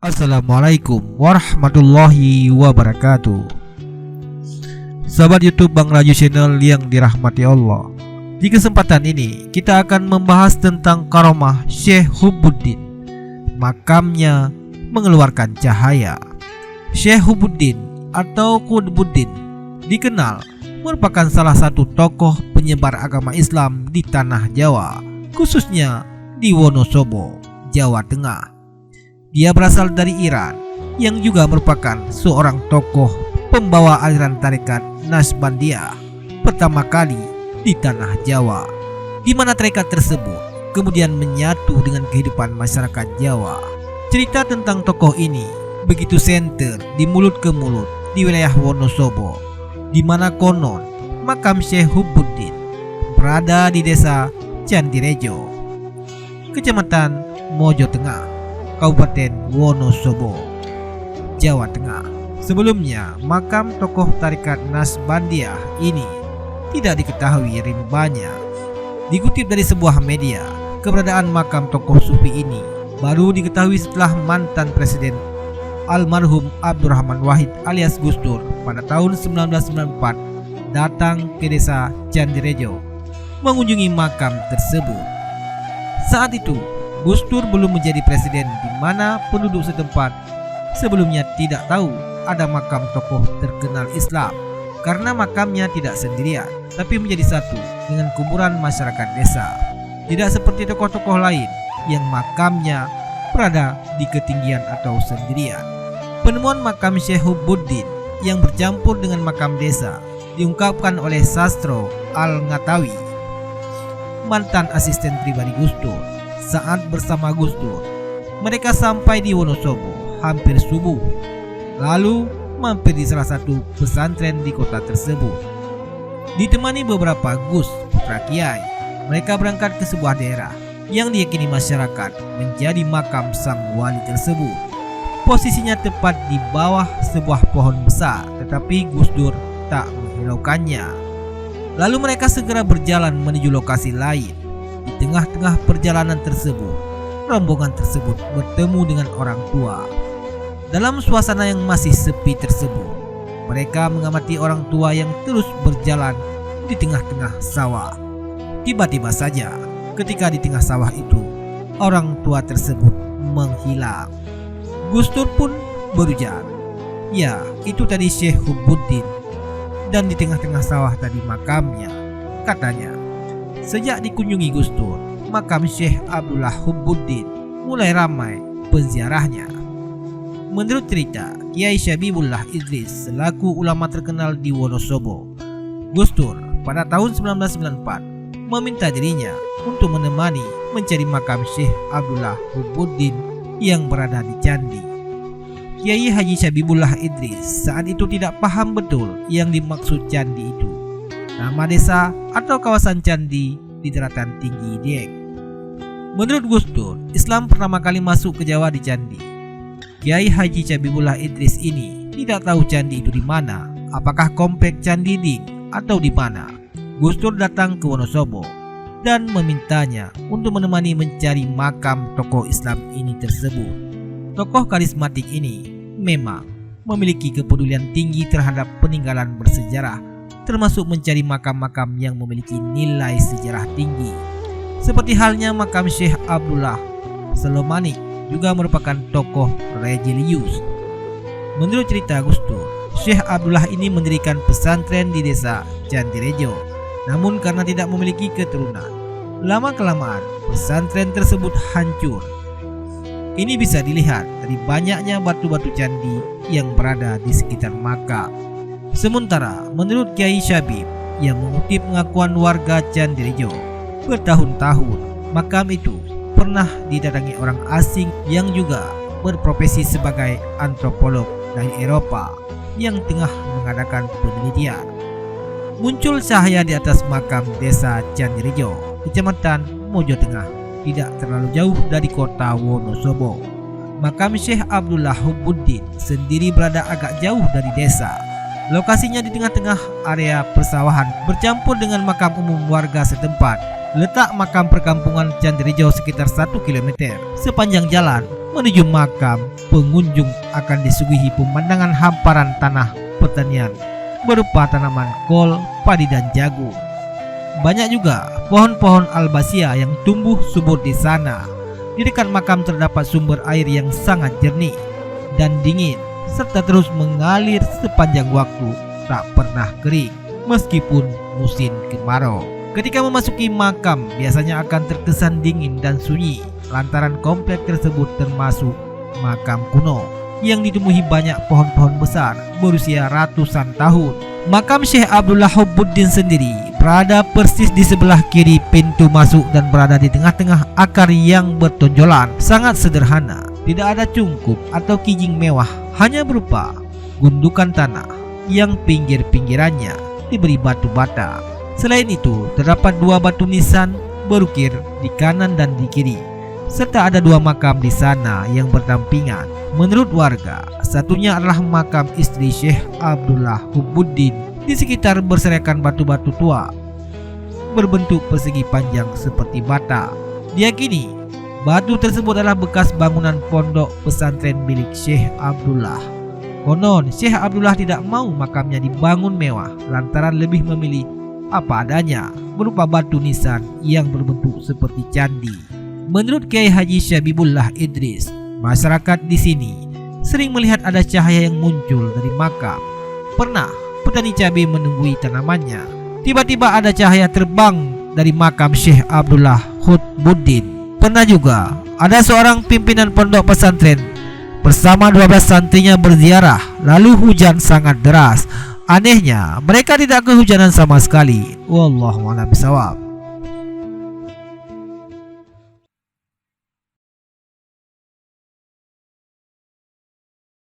Assalamualaikum warahmatullahi wabarakatuh. Sahabat YouTube Bang Raju Channel yang dirahmati Allah, di kesempatan ini kita akan membahas tentang karomah Syekh Hubuddin. Makamnya mengeluarkan cahaya. Syekh Hubuddin atau Qutbuddin dikenal merupakan salah satu tokoh penyebar agama Islam di tanah Jawa, khususnya di Wonosobo, Jawa Tengah. Dia berasal dari Iran, yang juga merupakan seorang tokoh pembawa aliran tarekat Naqsbandiyah pertama kali di tanah Jawa, di mana tarekat tersebut kemudian menyatu dengan kehidupan masyarakat Jawa. Cerita tentang tokoh ini begitu senter di mulut ke mulut di wilayah Wonosobo, di mana konon makam Syekh Hubuddin berada di desa Candirejo, Kecamatan Mojo Tengah, Kabupaten Wonosobo, Jawa Tengah. Sebelumnya, makam tokoh tarekat Naqsbandiyah ini tidak diketahui rimbanya. Dikutip dari sebuah media, keberadaan makam tokoh sufi ini baru diketahui setelah mantan presiden almarhum Abdurrahman Wahid alias Gus Dur pada tahun 1994 datang ke desa Candirejo mengunjungi makam tersebut. Saat itu Gus Dur belum menjadi presiden, di mana penduduk setempat sebelumnya tidak tahu ada makam tokoh terkenal Islam karena makamnya tidak sendirian, tapi menjadi satu dengan kuburan masyarakat desa. Tidak seperti tokoh-tokoh lain yang makamnya berada di ketinggian atau sendirian. Penemuan makam Syekh Hubuddin yang bercampur dengan makam desa diungkapkan oleh Sastro Al-Ngatawi, mantan asisten pribadi Gus Dur. Saat bersama Gus Dur, mereka sampai di Wonosobo hampir subuh, lalu mampir di salah satu pesantren di kota tersebut. Ditemani beberapa Gus putra kiai, mereka berangkat ke sebuah daerah yang diyakini masyarakat menjadi makam sang wali tersebut. Posisinya tepat di bawah sebuah pohon besar, tetapi Gus Dur tak menghiraukannya. Lalu mereka segera berjalan menuju lokasi lain. Di tengah-tengah perjalanan tersebut, rombongan tersebut bertemu dengan orang tua. Dalam suasana yang masih sepi tersebut, mereka mengamati orang tua yang terus berjalan di tengah-tengah sawah. Tiba-tiba saja, ketika di tengah sawah itu, orang tua tersebut menghilang. Gus Dur pun berujar, "Ya, itu tadi Syekh Hubuddin, dan di tengah-tengah sawah tadi makamnya," katanya. Sejak dikunjungi Gus Dur, makam Syekh Abdullah Hubuddin mulai ramai penziarahnya. Menurut cerita Kiai Syabibullah Idris selaku ulama terkenal di Wonosobo, Gus Dur pada tahun 1994 meminta dirinya untuk menemani mencari makam Syekh Abdullah Hubuddin yang berada di Candi. Kiai Haji Syabibullah Idris saat itu tidak paham betul yang dimaksud candi itu. Nama desa atau kawasan candi di daratan tinggi Dieng. Menurut Gus Dur, Islam pertama kali masuk ke Jawa di Candi. Kiai Haji Syabibullah Idris ini tidak tahu candi itu di mana, apakah komplek Candi Ding atau di mana. Gus Dur datang ke Wonosobo dan memintanya untuk menemani mencari makam tokoh Islam ini tersebut. Tokoh karismatik ini memang memiliki kepedulian tinggi terhadap peninggalan bersejarah, termasuk mencari makam-makam yang memiliki nilai sejarah tinggi. Seperti halnya makam Syekh Abdullah Selomanik juga merupakan tokoh religius. Menurut cerita Gus Dur, Syekh Abdullah ini mendirikan pesantren di desa Candirejo. Namun karena tidak memiliki keturunan, lama-kelamaan pesantren tersebut hancur. Ini bisa dilihat dari banyaknya batu-batu candi yang berada di sekitar makam. Sementara menurut Kiai Syabib yang mengutip pengakuan warga Candirejo, bertahun-tahun makam itu pernah didatangi orang asing yang juga berprofesi sebagai antropolog dari Eropa yang tengah mengadakan penelitian. Muncul cahaya di atas makam desa Candirejo, Kecamatan Mojo Tengah, tidak terlalu jauh dari kota Wonosobo. Makam Syekh Abdullah Hubuddin sendiri berada agak jauh dari desa. Lokasinya di tengah-tengah area persawahan bercampur dengan makam umum warga setempat. Letak makam perkampungan Candirejo sekitar 1 km. Sepanjang jalan menuju makam, pengunjung akan disuguhi pemandangan hamparan tanah pertanian berupa tanaman kol, padi dan jagung. Banyak juga pohon-pohon albasia yang tumbuh subur di sana. Di dekat makam terdapat sumber air yang sangat jernih dan dingin serta terus mengalir sepanjang waktu, tak pernah kering meskipun musim kemarau. Ketika memasuki makam biasanya akan terkesan dingin dan sunyi lantaran komplek tersebut termasuk makam kuno yang ditumbuhi banyak pohon-pohon besar berusia ratusan tahun. Makam Syekh Abdullah Hubbuddin sendiri berada persis di sebelah kiri pintu masuk dan berada di tengah-tengah akar yang bertonjolan. Sangat sederhana, tidak ada cungkup atau kijing mewah, hanya berupa gundukan tanah yang pinggir-pinggirannya diberi batu bata. Selain itu, terdapat 2 batu nisan berukir di kanan dan di kiri, serta ada 2 makam di sana yang berdampingan. Menurut warga, satunya adalah makam istri Syekh Abdullah Hubbuddin. Di sekitar berserakan batu-batu tua berbentuk persegi panjang seperti bata. Diyakini batu tersebut adalah bekas bangunan pondok pesantren milik Syekh Abdullah. Konon Syekh Abdullah tidak mau makamnya dibangun mewah lantaran lebih memilih apa adanya berupa batu nisan yang berbentuk seperti candi. Menurut Kiai Haji Syabibullah Idris, masyarakat di sini sering melihat ada cahaya yang muncul dari makam. Pernah petani cabai menunggui tanamannya, tiba-tiba ada cahaya terbang dari makam Syekh Abdullah Hubbuddin. Pernah juga ada seorang pimpinan pondok pesantren bersama 12 santrinya berziarah, lalu hujan sangat deras. Anehnya, mereka tidak kehujanan sama sekali. Wallahu a'lam bishawab.